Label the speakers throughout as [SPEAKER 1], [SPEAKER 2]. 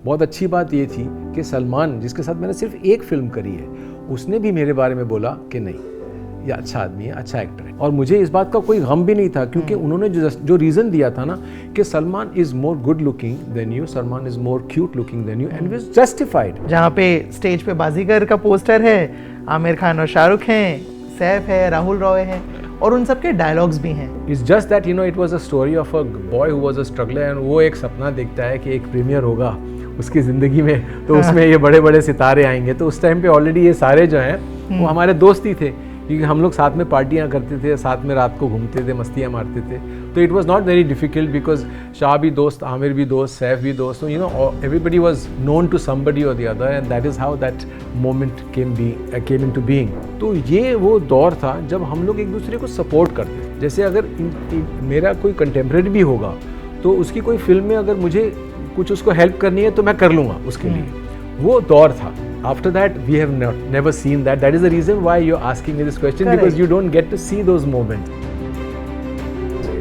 [SPEAKER 1] बहुत अच्छी बात ये थी कि सलमान, जिसके साथ मैंने सिर्फ एक फिल्म करी है, उसने भी मेरे बारे में बोला कि नहीं, ये अच्छा आदमी है, अच्छा एक्टर है। और मुझे इस बात का कोई गम भी नहीं था, क्योंकि उन्होंने जो रीज़न दिया था ना कि Salman is more good looking than you, Salman is more cute looking than you, and is justified.
[SPEAKER 2] जहाँ पे स्टेज पे बाजीगर का पोस्टर है, आमिर खान और शाहरुख हैं, सैफ है, राहुल रॉय है, और उन सब के डायलॉग्स भी हैं।
[SPEAKER 1] It's just that it was a story of a boy who was a struggler, and वो एक सपना देखता है कि एक प्रीमियर होगा उसकी ज़िंदगी में, तो उसमें ये बड़े बड़े सितारे आएंगे। तो उस टाइम पे ऑलरेडी ये सारे जो हैं वो हमारे दोस्त ही थे, क्योंकि हम लोग साथ में पार्टियां करते थे, साथ में रात को घूमते थे, मस्तियां मारते थे। तो it was not very difficult, because Shah भी दोस्त, आमिर भी दोस्त, सैफ भी दोस्त, तो everybody was known to somebody और the other, and that is how that moment came into being. तो ये वो दौर था जब हम लोग एक दूसरे को सपोर्ट करते। जैसे अगर मेरा कोई कंटेम्प्रेरी भी होगा तो उसकी कोई फिल्म में अगर मुझे कुछ उसको हेल्प करनी है तो मैं कर लूँगा उसके लिए, वो दौर था। After that, we have never seen that. That is the reason why you're asking me this question. Correct. Because you don't get to see those moments.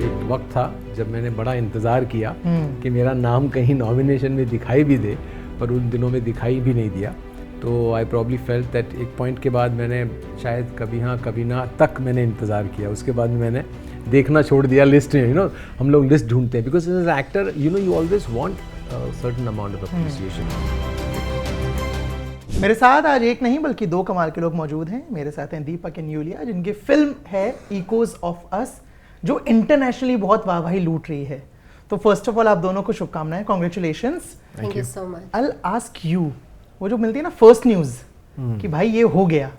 [SPEAKER 1] एक वक्त था जब मैंने बड़ा इंतज़ार किया कि मेरा नाम कहीं नॉमिनेशन में दिखाई भी दे, पर उन दिनों में दिखाई भी नहीं दिया। तो आई प्रॉब्ली फेल्ट दैट एक पॉइंट के बाद मैंने शायद कभी हाँ कभी ना तक मैंने इंतज़ार किया, उसके बाद मैंने देखना छोड़ दिया। लिस्ट हम लोग लिस्ट ढूंढते हैं, because as actor you always want certain amount of appreciation.
[SPEAKER 2] मेरे साथ आज एक नहीं बल्कि दो कमाल के लोग मौजूद हैं। मेरे साथ हैं दीपक एंड यूलिया, जिनकी फिल्म है इकोज ऑफ अस, जो इंटरनेशनली बहुत वाहवाही लूट रही है। तो फर्स्ट ऑफ ऑल आप दोनों को शुभकामनाएं, congratulations.
[SPEAKER 3] Thank you so much.
[SPEAKER 2] I will ask you, वो जो मिलती है ना फर्स्ट न्यूज़ कि भाई ये हो गया,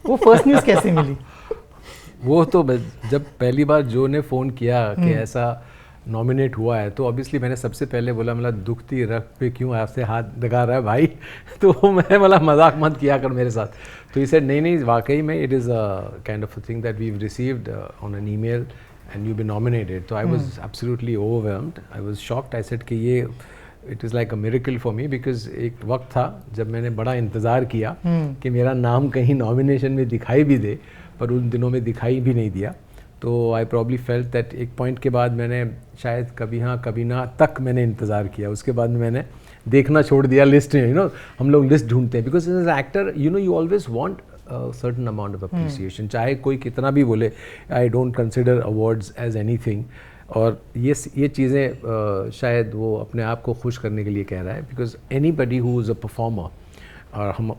[SPEAKER 2] वो फर्स्ट न्यूज़ कैसे मिली?
[SPEAKER 1] वो तो जब पहली बार जो ने फ़ोन किया कि ऐसा नॉमिनेट हुआ है, तो ऑब्वियसली मैंने सबसे पहले बोला, मतलब दुखती रख पे क्यों आपसे हाथ लगा रहा है भाई। तो मैं मतलब मजाक मत किया कर मेरे साथ। तो ये सेड नहीं वाकई में it is a kind of a thing that we received on an email and you been nominated. तो I was absolutely overwhelmed, I was shocked. I said कि ये it is like a miracle for me, because एक वक्त था जब मैंने बड़ा इंतज़ार किया कि मेरा नाम कहीं नॉमिनेशन में दिखाई भी दे, पर उन दिनों में दिखाई भी नहीं दिया। तो आई प्रॉब्ली फेल्ट दैट एक पॉइंट के बाद मैंने शायद कभी हाँ कभी ना तक मैंने इंतज़ार किया, उसके बाद मैंने देखना छोड़ दिया। लिस्ट हम लोग लिस्ट ढूंढते हैं, because as actor you always want certain amount of appreciation, चाहे कोई कितना भी बोले। I don't consider awards as anything, और ये चीज़ें शायद वो अपने आप को खुश करने के लिए कह रहा है, because anybody who is a performer, और हम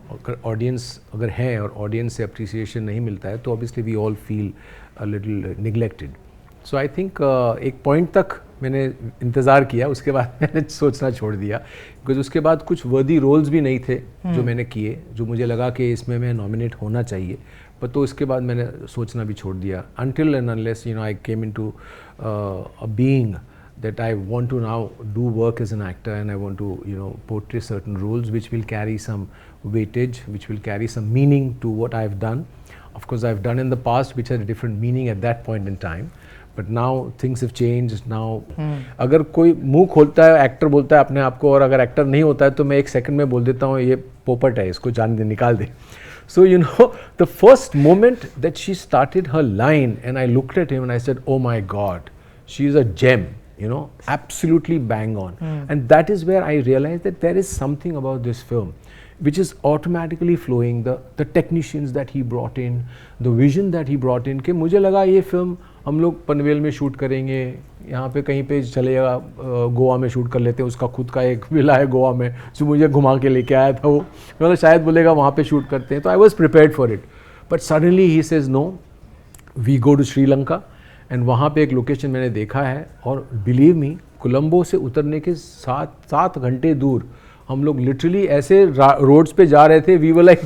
[SPEAKER 1] ऑडियंस अगर हैं और ऑडियंस से अप्रिसिएशन नहीं मिलता है तो obviously we all feel a little neglected. So I think एक पॉइंट तक मैंने इंतज़ार किया, उसके बाद मैंने सोचना छोड़ दिया, बिकॉज उसके बाद कुछ वर्दी रोल्स भी नहीं थे जो मैंने किए, जो मुझे लगा कि इसमें मैं नॉमिनेट होना चाहिए। पर तो इसके बाद मैंने सोचना भी छोड़ दिया, until and unless I came into a being that I want to now do work as an actor, and I want to portray certain roles which will carry some weightage, which will carry some meaning to what I've done. Of course I've done in the past which had a different meaning at that point in time, but now things have changed now. अगर कोई मुंह खोलता है, actor बोलता है अपने आप को, और अगर एक्टर नहीं होता है तो मैं एक सेकंड में बोल देता हूँ ये पोपट है, इसको जान दे, निकाल दे। So the first moment that she started her line and I looked at him and I said, oh my God, she is a gem, absolutely bang on. And that is where I realized that there is something about this film which is automatically flowing, the technicians that he brought in, the vision that he brought in, कि मुझे लगा ये film हम लोग पनवेल में shoot करेंगे, यहाँ पे कहीं पे चलेगा, गोवा में शूट कर लेते हैं, उसका खुद का एक विला है गोवा में जो मुझे घुमा के लेके आया था वो, मतलब शायद बोलेगा वहाँ पे शूट करते हैं। तो I was prepared for it, but suddenly ही says no, we go to Sri Lanka, and वहाँ पे एक लोकेशन मैंने देखा है, और बिलीव मी, कोलंबो से उतरने के 7 घंटे दूर हम लोग लिटरली ऐसे रोड्स पे जा रहे थे, वी वर लाइक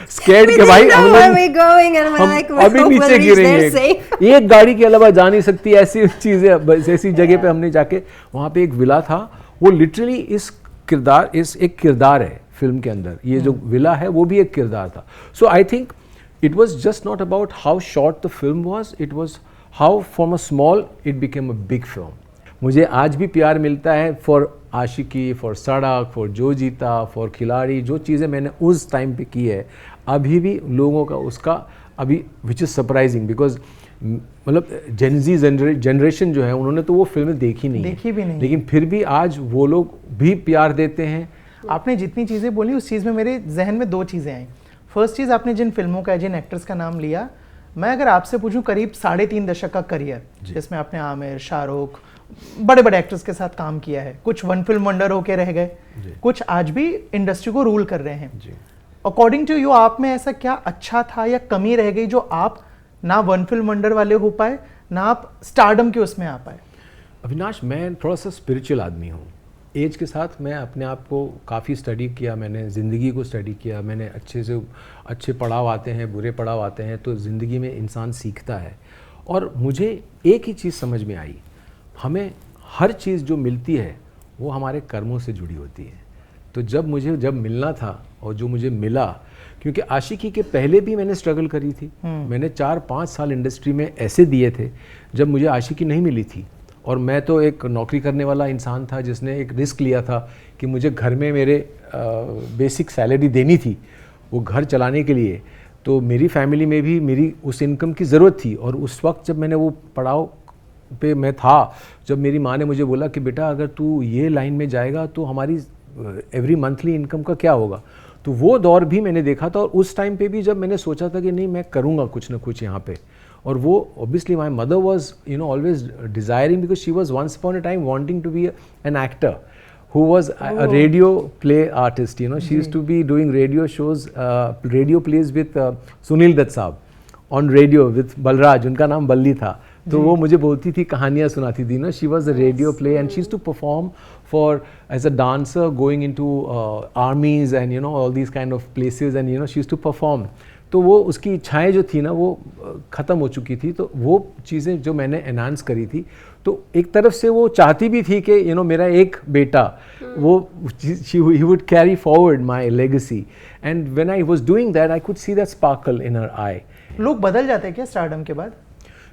[SPEAKER 1] स्कैर्ड के भाई हम अभी नीचे गिरेंगे, एक गाड़ी के अलावा जा नहीं सकती, ऐसी चीज़ें, ऐसी जगह पे हमने जाके, वहाँ पे एक विला था, वो लिटरली एक किरदार है फिल्म के अंदर, ये जो विला है वो भी एक किरदार था। So I think it was just not about how short the film was, it was how from a small it became a big film. मुझे आज भी प्यार मिलता है for Aashiqui, for Sadak, for Jo Jeeta, for खिलाड़ी, जो चीज़ें मैंने उस टाइम पे की है, अभी भी लोगों का उसका अभी, विच इज़ सरप्राइजिंग, बिकॉज मतलब जेनजी जनरेशन जो है उन्होंने तो वो फिल्में देखी नहीं है।
[SPEAKER 2] देखी भी नहीं।
[SPEAKER 1] लेकिन फिर भी आज वो लोग भी प्यार देते हैं।
[SPEAKER 2] आपने जितनी चीज़ें बोली उस चीज़ में मेरे जहन में दो चीज़ें आई। फर्स्ट चीज़, आपने जिन फिल्मों का, जिन एक्टर्स का नाम लिया, मैं अगर आपसे पूछूं करीब 3.5 दशक का करियर जिसमें आपने आमिर, शाहरुख, बड़े बड़े एक्टर्स के साथ काम किया है, कुछ वन फिल्म वंडर होके रह गए, कुछ आज भी इंडस्ट्री को रूल कर रहे हैं। अकॉर्डिंग टू यू, आप में ऐसा क्या अच्छा था या कमी रह गई जो आप ना वन फिल्म वंडर वाले हो पाए, ना आप स्टारडम के उसमें आ पाए?
[SPEAKER 1] अविनाश, मैं थोड़ा सा स्पिरिचुअल आदमी हूँ। एज के साथ मैं अपने आप को काफ़ी स्टडी किया, मैंने ज़िंदगी को स्टडी किया, मैंने अच्छे पड़ाव आते हैं, बुरे पड़ाव आते हैं, तो ज़िंदगी में इंसान सीखता है। और मुझे एक ही चीज़ समझ में आई, हमें हर चीज़ जो मिलती है वो हमारे कर्मों से जुड़ी होती है। तो जब मिलना था और जो मुझे मिला, क्योंकि आशिकी के पहले भी मैंने स्ट्रगल करी थी, मैंने 4-5 साल इंडस्ट्री में ऐसे दिए थे जब मुझे आशिकी नहीं मिली थी। और मैं तो एक नौकरी करने वाला इंसान था जिसने एक रिस्क लिया था कि मुझे घर में मेरे बेसिक सैलरी देनी थी वो घर चलाने के लिए। तो मेरी फैमिली में भी मेरी उस इनकम की ज़रूरत थी। और उस वक्त जब मैंने वो पड़ाव पे मैं था, जब मेरी माँ ने मुझे बोला कि बेटा अगर तू ये लाइन में जाएगा तो हमारी एवरी मंथली इनकम का क्या होगा, तो वो दौर भी मैंने देखा था। और उस टाइम पे भी जब मैंने सोचा था कि नहीं मैं करूँगा कुछ ना कुछ यहाँ पे, और वो obviously my mother was always desiring, because she was once upon a time wanting to be an actor who was a radio play artist. She used to be doing radio shows, radio plays with Sunil Dutt साहब on radio with Balraj, उनका नाम बल्ली था। तो वो मुझे बोलती थी, कहानियाँ सुनाती थी। She was a radio play and she used to perform for as a dancer going into armies and all these kind of places, and she used to perform. तो वो उसकी इच्छाएं जो थी ना वो ख़त्म हो चुकी थी। तो वो चीज़ें जो मैंने एनहांस करी थी, तो एक तरफ से वो चाहती भी थी कि मेरा एक बेटा वो he would carry forward my legacy, and when I was doing that I could see that sparkle in her eye.
[SPEAKER 2] लोग बदल जाते हैं क्या स्टारडम के बाद?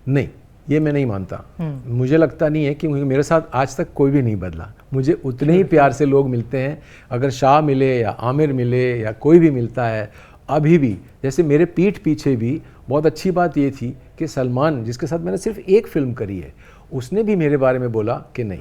[SPEAKER 1] नहीं, ये मैं नहीं मानता। मुझे लगता नहीं है, कि मेरे साथ आज तक कोई भी नहीं बदला। मुझे उतने ही प्यार से लोग मिलते हैं, अगर शाह मिले या आमिर मिले या कोई भी मिलता है अभी भी। जैसे मेरे पीठ पीछे भी बहुत अच्छी बात ये थी कि सलमान, जिसके साथ मैंने सिर्फ एक फिल्म करी है, उसने भी मेरे बारे में बोला कि नहीं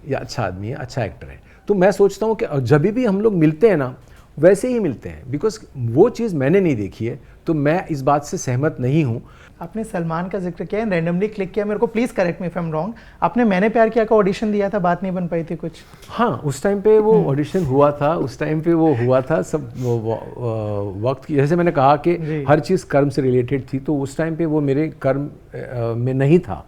[SPEAKER 1] ये अच्छा आदमी है, अच्छा एक्टर है। तो मैं सोचता हूँ कि जब भी हम लोग मिलते हैं ना वैसे ही मिलते हैं, बिकॉज वो चीज़ मैंने नहीं देखी है, तो मैं इस बात से सहमत नहीं हूँ।
[SPEAKER 2] आपने सलमान का जिक्र किया, रैंडमली क्लिक किया मेरे को, please correct me if I am wrong. आपने मैंने प्यार किया का ऑडिशन दिया था, बात नहीं बन पाई थी कुछ?
[SPEAKER 1] हाँ, उस टाइम पे वो ऑडिशन हुआ था, उस टाइम पे वो हुआ था सब वक्त की, जैसे मैंने कहा कि हर चीज़ कर्म से रिलेटेड थी। तो उस टाइम पे वो मेरे कर्म में नहीं था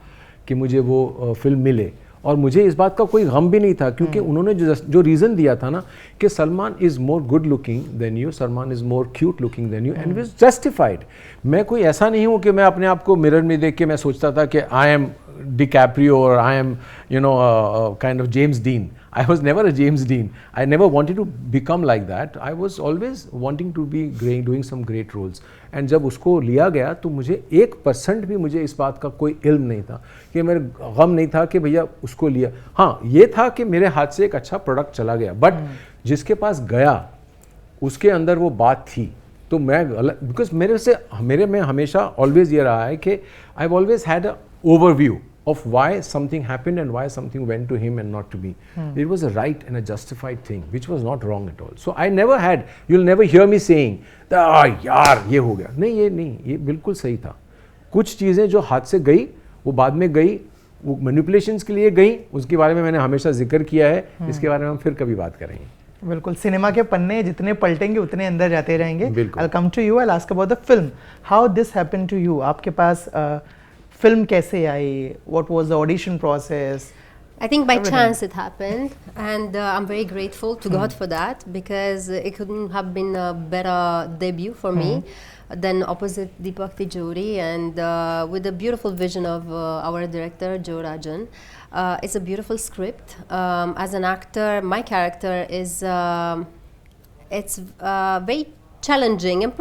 [SPEAKER 1] कि मुझे वो फिल्म मिले, और मुझे इस बात का कोई गम भी नहीं था, क्योंकि उन्होंने जो रीज़न दिया था ना कि Salman is more good looking than you, Salman is more cute looking than you, and it justified. मैं कोई ऐसा नहीं हूँ कि मैं अपने आप को मिरर में देख के मैं सोचता था कि आई एम डिकैप्रियो और I am kind of James dean. I was never a James Dean. I never wanted to become like that. I was always wanting to be doing some great roles. And जब उसको लिया गया तो मुझे 1% भी मुझे इस बात का कोई इल्म नहीं था, कि मेरे गम नहीं था कि भैया उसको लिया। हाँ, ये था कि मेरे हाथ से एक अच्छा प्रोडक्ट चला गया, बट जिसके पास गया उसके अंदर वो बात थी। तो मैं बिकॉज मेरे में हमेशा ऑलवेज ये रहा है कि I have always had a overview of why something happened and why something went to him and not to me. It was a right and a justified thing, which was not wrong at all. So I never had, you'll never hear me saying, यार ये हो गया। नहीं, ये बिल्कुल सही था। कुछ चीज़ें जो हाथ से गई वो बाद में गई, वो मैनिपुलेशंस के लिए गई, उसके बारे में मैंने हमेशा जिक्र किया है। इसके बारे में हम फिर कभी बात करेंगे।
[SPEAKER 2] बिल्कुल, सिनेमा के पन्ने जितने पलटेंगे उतने अंदर जाते रहेंगे।
[SPEAKER 1] बिल्कुल।
[SPEAKER 2] I'll come to you, I'll ask about the film. How this happened to you? आपके पास फिल्म कैसे आई? What was the audition process?
[SPEAKER 3] I think by chance it happened, and I'm very grateful to God for that, because it couldn't have been a better debut for me than opposite Deepak Tijori, and with the beautiful vision of our director Joe Rajan. It's a beautiful script. As an actor, my character is it's very challenging and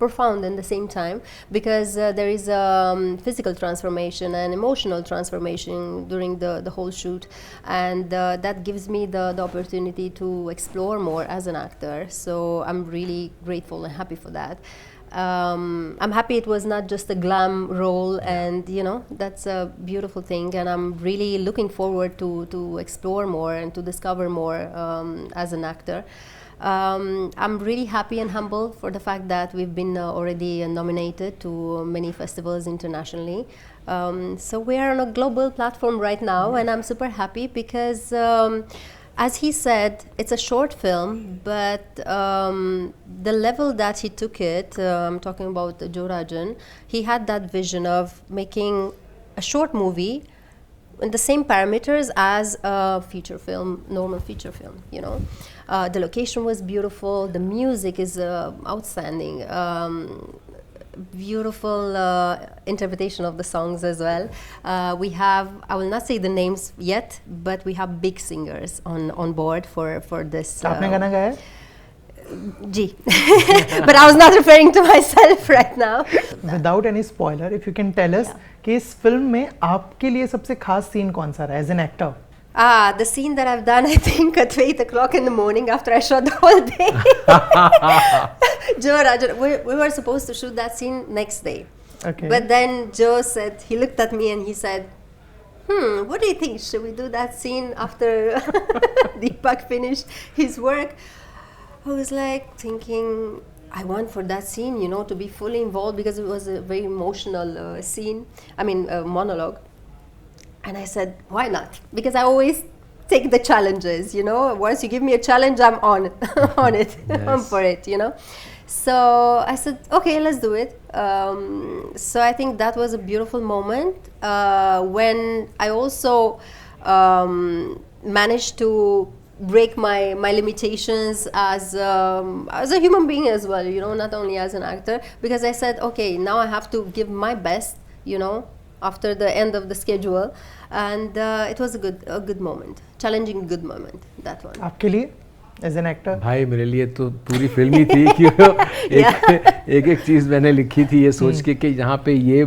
[SPEAKER 3] profound in the same time, because there is physical transformation and emotional transformation during the whole shoot, and that gives me the opportunity to explore more as an actor. So I'm really grateful and happy for that. I'm happy it was not just a glam role, and you know, that's a beautiful thing, and I'm really looking forward to explore more and to discover more as an actor. I'm really happy and humble for the fact that we've been already nominated to many festivals internationally. So we are on a global platform right now, and I'm super happy because as he said, it's a short film, but the level that he took it, I'm talking about Joe Rajan, he had that vision of making a short movie in the same parameters as a feature film, normal feature film, you know. The location was beautiful, the music is outstanding, beautiful interpretation of the songs as well. We have, I will not say the names yet, but we have big singers on board for this.
[SPEAKER 2] आपने गाना गाया है?
[SPEAKER 3] Ji. But I was not referring to myself right now.
[SPEAKER 2] Without any spoiler, if you can tell us कि इस film में आपके लिए सबसे खास सीन कौन सा रहा as an actor?
[SPEAKER 3] The scene that I've done, I think, at 8 o'clock in the morning after I shot the whole day. Joe Rajan, we were supposed to shoot that scene next day.
[SPEAKER 2] Okay.
[SPEAKER 3] But then Joe said, he looked at me and he said, what do you think? Should we do that scene after Deepak finished his work? I was like thinking, I want for that scene, you know, to be fully involved because it was a very emotional scene. I mean, monologue. And I said, why not? Because I always take the challenges, you know. Once you give me a challenge, I'm on, on it,
[SPEAKER 1] Yes.
[SPEAKER 3] I'm for it, you know. So I said, okay, let's do it. So I think that was a beautiful moment when I also managed to break my limitations as a human being as well, you know, not only as an actor, because I said, okay, now I have to give my best, you know, after the end of the schedule, and it was a good moment, challenging good moment, that one.
[SPEAKER 2] आपके लिए as an actor?
[SPEAKER 1] भाई मेरे लिए तो पूरी film ही थी कि एक चीज़ मैंने लिखी थी ये सोच के कि यहाँ पे ये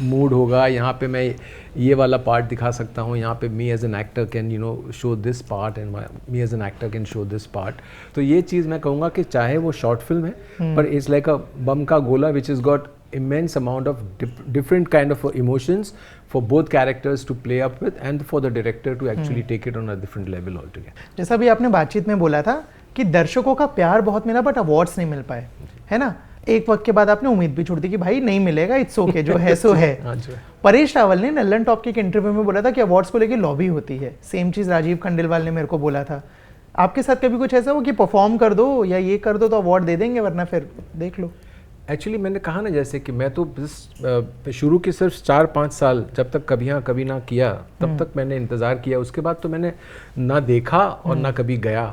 [SPEAKER 1] मूड होगा, यहाँ पे मैं ये वाला पार्ट दिखा सकता हूँ, यहाँ पे me as an actor can you know show this part and me as an actor can show this part. तो ये चीज़ मैं कहूँगा कि चाहे वो शॉर्ट फिल्म है पर इट्स लाइक अ बम का गोला which is got immense amount of different kind of emotions for both characters to play up with and for the director to actually take it on a different level altogether.
[SPEAKER 2] जैसा भी आपने बातचीत में बोला था कि दर्शकों का प्यार बहुत मिला बट अवार्ड्स नहीं मिल पाए, है ना. एक वक्त के बाद आपने उम्मीद भी छोड़ दी कि भाई नहीं मिलेगा, इट्स ओके, जो है सो है. परेश रावल ने नल्लन टॉप के एक इंटरव्यू में बोला था कि अवार्ड्स को लेकर लॉबी होती है. सेम चीज़ राजीव खंडेलवाल ने मेरे को बोला था. आपके साथ कभी कुछ ऐसा हो कि परफॉर्म कर दो या ये कर दो तो अवार्ड दे देंगे वरना फिर देख लो?
[SPEAKER 1] एक्चुअली मैंने कहा ना जैसे कि मैं तो शुरू के सिर्फ 4-5 साल जब तक कभी हाँ कभी ना किया तब तक मैंने इंतज़ार किया. उसके बाद तो मैंने ना देखा और ना कभी गया.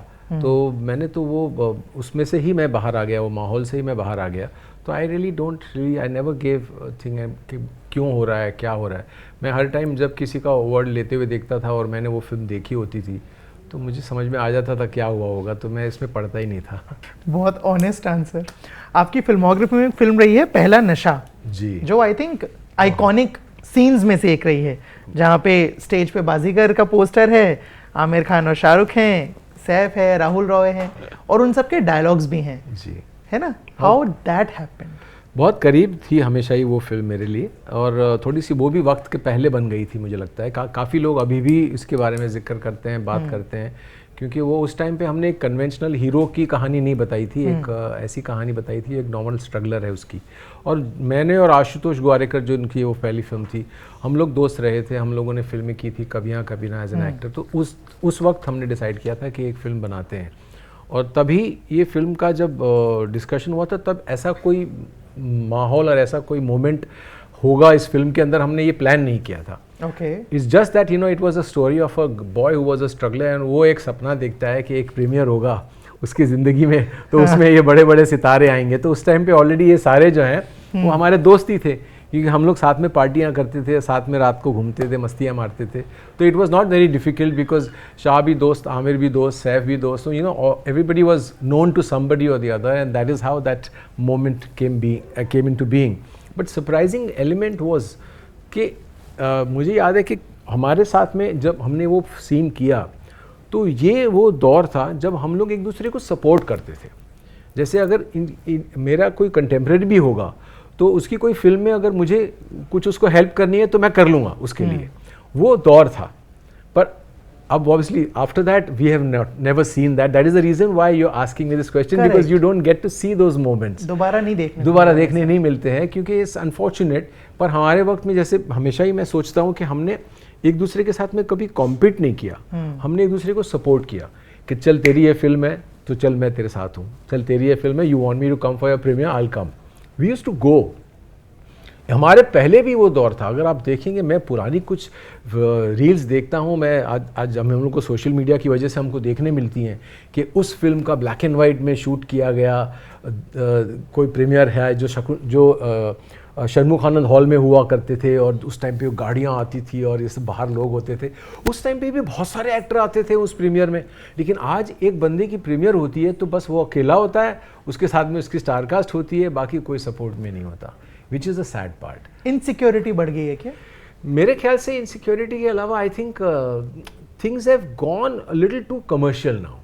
[SPEAKER 1] तो मैंने तो वो उसमें से ही मैं बाहर आ गया, वो माहौल से ही मैं बाहर आ गया. तो आई नेवर गेव थिंग कि क्यों हो रहा है, क्या हो रहा है. मैं हर टाइम जब किसी का अवार्ड लेते हुए देखता था और मैंने वो फिल्म देखी होती थी तो मुझे समझ में आ जाता था क्या हुआ होगा, तो मैं इसमें पढ़ता ही नहीं था.
[SPEAKER 2] बहुत ऑनेस्ट आंसर. आपकी फिल्मोग्राफी में फिल्म रही है पहला नशा
[SPEAKER 1] जी,
[SPEAKER 2] जो आई थिंक आइकॉनिक सीन्स में से एक रही है, जहाँ पे स्टेज पे बाजीगर का पोस्टर है, आमिर खान और शाहरुख हैं, सैफ है, राहुल रॉय हैं और उन सबके डायलॉग्स भी हैं
[SPEAKER 1] जी,
[SPEAKER 2] है ना. How that happened?
[SPEAKER 1] बहुत करीब थी हमेशा ही वो फिल्म मेरे लिए और थोड़ी सी वो भी वक्त के पहले बन गई थी मुझे लगता है. काफ़ी लोग अभी भी इसके बारे में जिक्र करते हैं, बात करते हैं, क्योंकि वो उस टाइम पे हमने एक कन्वेंशनल हीरो की कहानी नहीं बताई थी, एक ऐसी कहानी बताई थी, एक नॉर्मल स्ट्रगलर है उसकी. और मैंने और आशुतोष ग्वारेकर जो उनकी वो पहली फिल्म थी, हम लोग दोस्त रहे थे, हम लोगों ने फिल्में की थी कभी हाँ कभी ना एज एन एक्टर. तो उस वक्त हमने डिसाइड किया था कि एक फ़िल्म बनाते हैं. और तभी ये फिल्म का जब डिस्कशन हुआ था तब ऐसा कोई माहौल और ऐसा कोई मोमेंट होगा इस फिल्म के अंदर हमने ये प्लान नहीं किया था.
[SPEAKER 2] Okay.
[SPEAKER 1] It's just that you know it was a story of a boy who was a struggler and वो एक सपना देखता है कि एक प्रीमियर होगा उसकी ज़िंदगी में तो उसमें ये बड़े बड़े सितारे आएंगे. तो उस टाइम पे ऑलरेडी ये सारे जो हैं वो हमारे दोस्त ही थे, क्योंकि हम लोग साथ में पार्टियां करते थे, साथ में रात को घूमते थे, मस्तियां मारते थे. तो it was not very difficult because Shah भी दोस्त, आमिर भी दोस्त, सैफ भी दोस्त. You know everybody was known to somebody और the other and that is how that moment came into being. But surprising element was कि मुझे याद है कि हमारे साथ में जब हमने वो सीन किया तो ये वो दौर था जब हम लोग एक दूसरे को सपोर्ट करते थे. जैसे अगर मेरा कोई कंटेम्प्रेरी भी होगा तो उसकी कोई फिल्म में अगर मुझे कुछ उसको हेल्प करनी है तो मैं कर लूँगा उसके लिए, वो दौर था। पर अब obviously after that we have never seen that, that is the reason why you are asking me this question, because you don't get to see those moments,
[SPEAKER 2] दोबारा देखने
[SPEAKER 1] नहीं मिलते हैं, क्योंकि इट्स अनफॉर्चुनेट। पर हमारे वक्त में जैसे हमेशा ही मैं सोचता हूँ कि हमने एक दूसरे के साथ में कभी कॉम्पीट नहीं किया, हमने एक दूसरे को सपोर्ट किया कि चल तेरी ये फिल्म है तो चल मैं तेरे साथ हूँ, चल तेरी ये फिल्म है, you want me to come for your premiere, I will come. We used to go. हमारे पहले भी वो दौर था। अगर आप देखेंगे, मैं पुरानी कुछ रील्स देखता हूँ, मैं आज हम लोग को सोशल मीडिया की वजह से हमको देखने मिलती हैं कि उस फिल्म का ब्लैक एंड वाइट में शूट किया गया कोई प्रीमियर है जो शर्मुख आनंद हॉल में हुआ करते थे, और उस टाइम पे गाड़ियाँ आती थी और ये सब बाहर लोग होते थे। उस टाइम पे भी बहुत सारे एक्टर आते थे उस प्रीमियर में। लेकिन आज एक बंदे की प्रीमियर होती है तो बस वो अकेला होता है, उसके साथ में उसकी स्टारकास्ट होती है, बाकी कोई सपोर्ट में नहीं होता, which is the sad part.
[SPEAKER 2] Insecurity बढ़ गई है क्या?
[SPEAKER 1] मेरे ख्याल से इनसिक्योरिटी के अलावा I think things have gone a little too commercial now.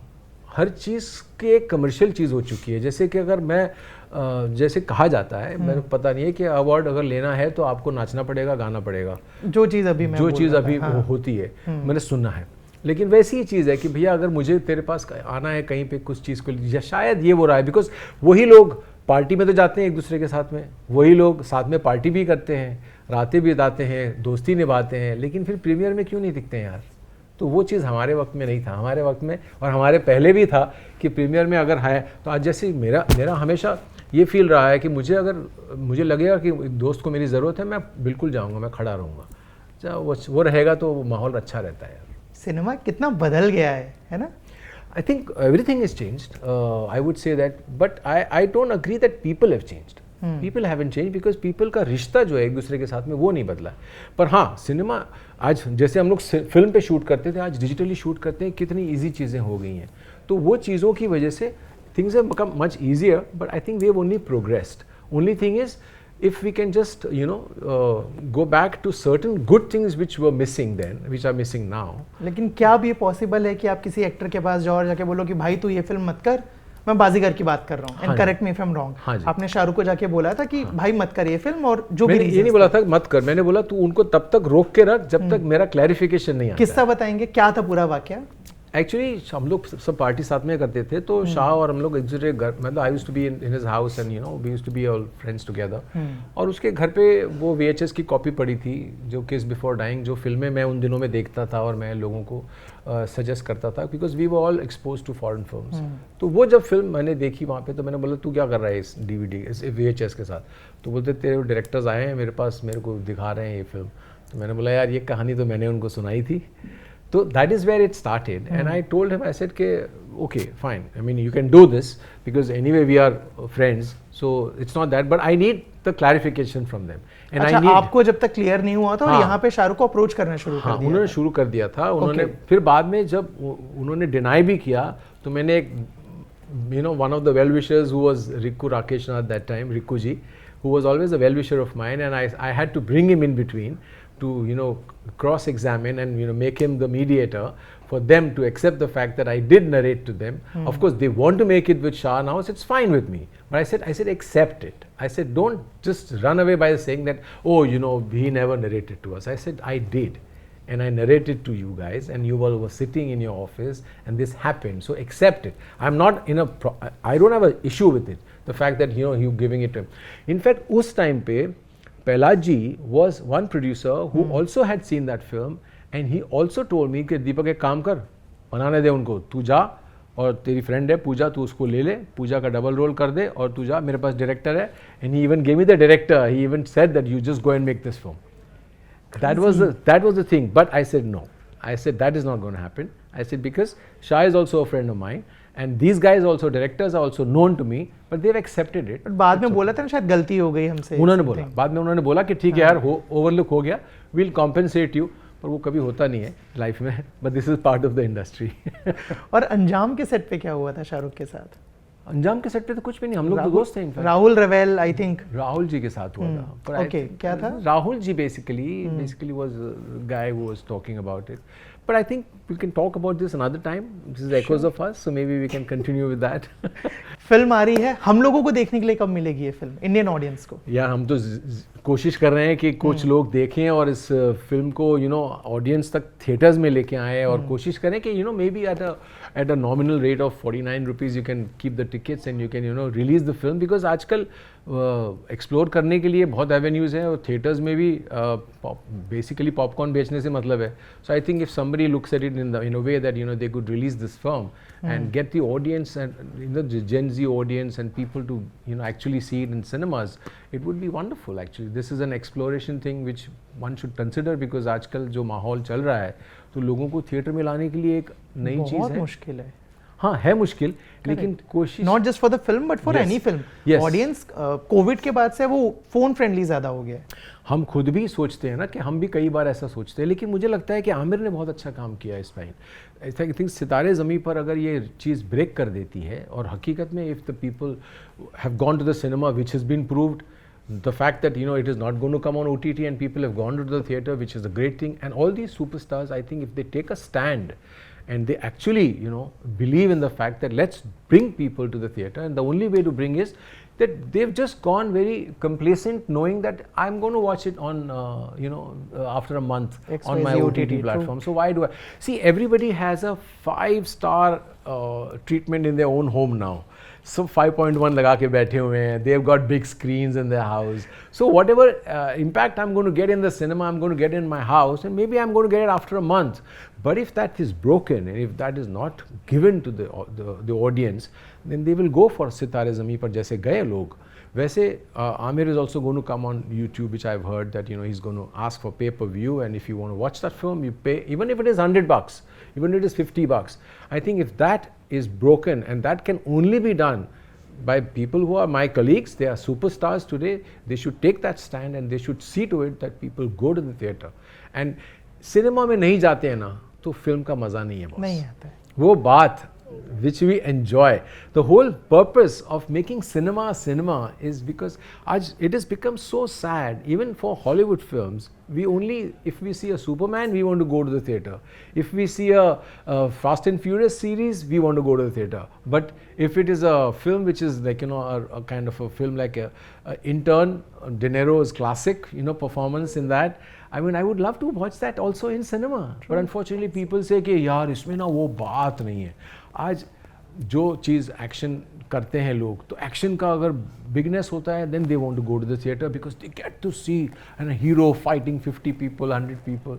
[SPEAKER 1] हर चीज़ की एक कमर्शियल चीज़ हो चुकी है। जैसे कि अगर मैं जैसे कहा जाता है, मेरे को पता नहीं है कि अवार्ड अगर लेना है तो आपको नाचना पड़ेगा, गाना पड़ेगा,
[SPEAKER 2] जो चीज़ अभी
[SPEAKER 1] हाँ। होती है, मैंने सुना है। लेकिन वैसी ही चीज़ है कि भैया अगर मुझे तेरे पास आना है कहीं पे कुछ चीज़ को, या शायद ये वो रहा है बिकॉज वही लोग पार्टी में तो जाते हैं एक दूसरे के साथ में, वही लोग साथ में पार्टी भी करते हैं, रातें भी बिताते हैं, दोस्ती निभाते हैं, लेकिन फिर प्रीमियर में क्यों नहीं दिखते हैं यार? तो वो चीज़ हमारे वक्त में नहीं था। हमारे वक्त में और हमारे पहले भी था कि प्रीमियर में अगर है तो आज जैसे मेरा हमेशा ये फील रहा है कि मुझे लगेगा कि दोस्त को मेरी ज़रूरत है, मैं बिल्कुल जाऊँगा, मैं खड़ा रहूँगा। चाहे वो रहेगा तो माहौल अच्छा रहता है।
[SPEAKER 2] सिनेमा कितना बदल गया है ना?
[SPEAKER 1] I think everything has changed. I would say that, but I don't agree that people have changed. People haven't changed because people का रिश्ता जो है एक दूसरे के साथ में वो नहीं बदला। पर हाँ, सिनेमा आज जैसे हम लोग फिल्म पे शूट करते थे, आज डिजिटली शूट करते हैं, कितनी इजी चीज़ें हो गई हैं। तो वो चीज़ों की वजह से things have become much easier, but I think we have only progressed. Only thing is, if we can just go back to certain good things which were missing then, which are missing now.
[SPEAKER 2] लेकिन क्या अब ये possible है कि आप किसी actor के पास जाओ और जाके बोलो कि भाई तू ये फिल्म मत कर, मैं बाजीगर की बात कर रहा हूँ, and correct me if I am wrong, आपने शाहरुख को जाके बोला था कि भाई मत कर ये फिल्म, और जो भी
[SPEAKER 1] ये नहीं बोला था मत कर, मैंने बोला तू उनको तब तक रोक के रख जब तक मेरा क्लैरिफिकेशन नहीं आता।
[SPEAKER 2] किस्सा बताएंगे, क्या था पूरा वाकया?
[SPEAKER 1] एक्चुअली हम लोग सब पार्टी साथ में करते थे, तो शाह और हम लोग एक दूसरे घर, मतलब I used to be in his house and we used to be all friends together. और उसके घर पे वो VHS की कॉपी पड़ी थी जो किस बिफोर डाइंग, जो फिल्में मैं उन दिनों में देखता था और मैं लोगों को सजेस्ट करता था, because we were all expose to foreign films. तो वो जब फिल्म मैंने देखी वहाँ पे, तो मैंने बोला तू क्या कर रहा है इस DVD इस VHS के साथ? तो बोलते तेरे डायरेक्टर्स आए हैं मेरे पास, मेरे को दिखा रहे हैं ये फिल्म। तो मैंने बोला यार ये कहानी तो मैंने उनको सुनाई थी। So that is where it started, and I told him, I said, okay, fine. I mean, you can do this because anyway we are friends, so it's not that. But I need the clarification from them. And
[SPEAKER 2] अच्छा, आपको जब तक clear नहीं हुआ था और यहाँ पे शाहरुख को अप्रोच करना शुरू कर दिया?
[SPEAKER 1] उन्होंने शुरू कर दिया था। उन्होंने फिर बाद में जब उन्होंने डिनाई भी किया, तो मैंने एक one of the well-wishers who was Rikku Rakeshna at that time, Rikku ji, who was always a well-wisher of mine, and I had to bring him in between to cross-examine and make him the mediator for them to accept the fact that I did narrate to them. Of course, they want to make it with Shah now, so it's fine with me. But I said accept it. I said don't just run away by saying that, oh, he never narrated to us. I said I did, and I narrated to you guys, and you were sitting in your office, and this happened. So accept it. I'm not I don't have an issue with it. The fact that you giving it to him. In fact, उस time पे Prahlad ji was one producer who also had seen that film, and he also told me कि दीपक एक काम कर, बनाने दे उनको, तू जा और तेरी फ्रेंड है पूजा, तू उसको ले ले, पूजा का डबल रोल कर दे और तू जा, मेरे पास डायरेक्टर है। And he even gave me the director. He even said that you just go and make this film. That was the thing. But I said no. I said that is not going to happen. I said because Shah is also a friend of mine, and these guys also, directors are also known to me, but they've accepted it.
[SPEAKER 2] But बाद में बोला था ना शायद गलती हो गई हमसे।
[SPEAKER 1] बाद में उन्होंने बोला कि ठीक है यार, ओवरलुक हो गया, we'll compensate you, पर वो कभी होता नहीं है लाइफ में, but this is part of the industry.
[SPEAKER 2] और अंजाम के सेट पे क्या हुआ था शाहरुख के साथ?
[SPEAKER 1] अंजाम के सेट पे तो कुछ भी नहीं, हम लोग तो दोस्त थे in fact.
[SPEAKER 2] Rahul Rawail I think
[SPEAKER 1] Rahul ji के साथ हुआ था।
[SPEAKER 2] ओके, क्या था?
[SPEAKER 1] Rahul ji basically was a guy who was talking about it. But I think we can talk about this another time. This is Echoes of Us, so maybe we can continue with that.
[SPEAKER 2] Film आ रही है, हम लोगों को देखने के लिए कब मिलेगी ये फिल्म, इंडियन ऑडियंस को?
[SPEAKER 1] यार हम तो कोशिश कर रहे हैं कि कुछ लोग देखें और इस फिल्म को ऑडियंस तक थिएटर्स में लेके आए, और कोशिश करें कि may be at a nominal rate of 49 rupees you can keep the tickets and you can release the film, because आजकल एक्सप्लोर करने के लिए बहुत एवेन्यूज़ हैं, और थिएटर्स में भी बेसिकली पॉपकॉर्न बेचने से मतलब है. So I think if somebody looks at it in a way that they could release this film and get the audience and the Gen Z audience and people to actually see it in cinemas, it would be wonderful actually. This is an exploration thing which one should consider, because आजकल जो माहौल चल रहा है तो लोगों को theatre में लाने के लिए एक नई चीज़ है.
[SPEAKER 2] बहुत मुश्किल है.
[SPEAKER 1] हाँ है मुश्किल, लेकिन कोशिश
[SPEAKER 2] not just for the film but for any film. Audience Covid के बाद से वो फोन फ्रेंडली ज़्यादा हो गया है.
[SPEAKER 1] हम खुद भी सोचते हैं ना कि हम भी कई बार ऐसा सोचते हैं, लेकिन मुझे लगता है कि आमिर ने बहुत अच्छा काम किया इस टाइम. आई थिंक सितारे ज़मीं पर अगर ये चीज़ ब्रेक कर देती है, और हकीकत में if the people have gone to the cinema which has been proved, the fact that it is not going to come on OTT and people have gone to the theater, which is a great thing, and all these superstars, I think if they take a stand and they actually believe in the fact that let's bring people to the theater, and the only way to bring is that they've just gone very complacent, knowing that I'm going to watch it on after a month on my OTT platform. True. So why do I see? Everybody has a 5-star treatment in their own home now. So 5.1 लगा के बैठे हुए हैं. They've got big screens in their house. So whatever impact I'm going to get in the cinema, I'm going to get in my house, and maybe I'm going to get it after a month. But if that is broken, and if that is not given to the audience, then they will go for सितारे ज़मीं पर जैसे गए लोग. वैसे Amir is also going to come on YouTube, which I've heard that he's going to ask for pay-per-view, and if you want to watch that film, you pay, even if it is $100, even if it is $50. I think if that is broken, and that can only be done by people who are my colleagues, they are superstars today, they should take that stand and they should see to it that people go to the theater. And cinema में नहीं जाते हैं ना तो film का मज़ा नहीं है बॉस.
[SPEAKER 2] नहीं आता है
[SPEAKER 1] वो बात which we enjoy. The whole purpose of making cinema is because it has become so sad, even for Hollywood films. If we see a Superman, we want to go to the theater. If we see a Fast and Furious series, we want to go to the theater. But if it is a film which is like a kind of a film like a Intern, De Niro's classic performance in that, I mean, I would love to watch that also in cinema. But unfortunately, people say कि यार इसमें ना वो बात नहीं है. आज जो चीज़ एक्शन करते हैं लोग, तो एक्शन का अगर बिगनेस होता है, then they want to go to the theater because they get to see a hero fighting 50 people, 100 people.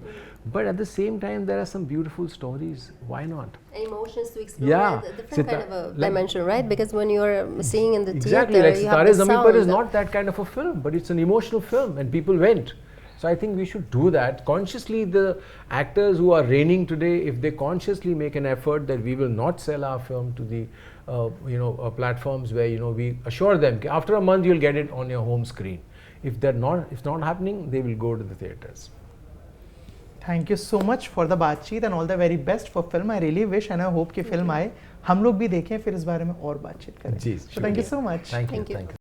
[SPEAKER 1] But at the same time, there are some beautiful stories. Why not?
[SPEAKER 3] Emotions to explore.
[SPEAKER 1] Yeah.
[SPEAKER 3] A different kind of a dimension, right? Because when you're seeing in the
[SPEAKER 1] exactly,
[SPEAKER 3] theater,
[SPEAKER 1] like
[SPEAKER 3] you have
[SPEAKER 1] Sitare
[SPEAKER 3] the
[SPEAKER 1] Zameen Par is
[SPEAKER 3] sound.
[SPEAKER 1] not that kind of a film, but it's an emotional film, and people went. So I think we should do that consciously. The actors who are reigning today, if they consciously make an effort that we will not sell our film to the platforms where we assure them that after a month you'll get it on your home screen. If not happening, they will go to the theaters.
[SPEAKER 2] Thank you so much for the बातचीत and all the very best for film. I really wish and I hope कि film आए, हम लोग भी देखें, फिर इस बारे में और बातचीत करें.
[SPEAKER 1] जी.
[SPEAKER 2] So thank you so much.
[SPEAKER 1] Thank you.
[SPEAKER 3] Thank you.
[SPEAKER 1] Thank you.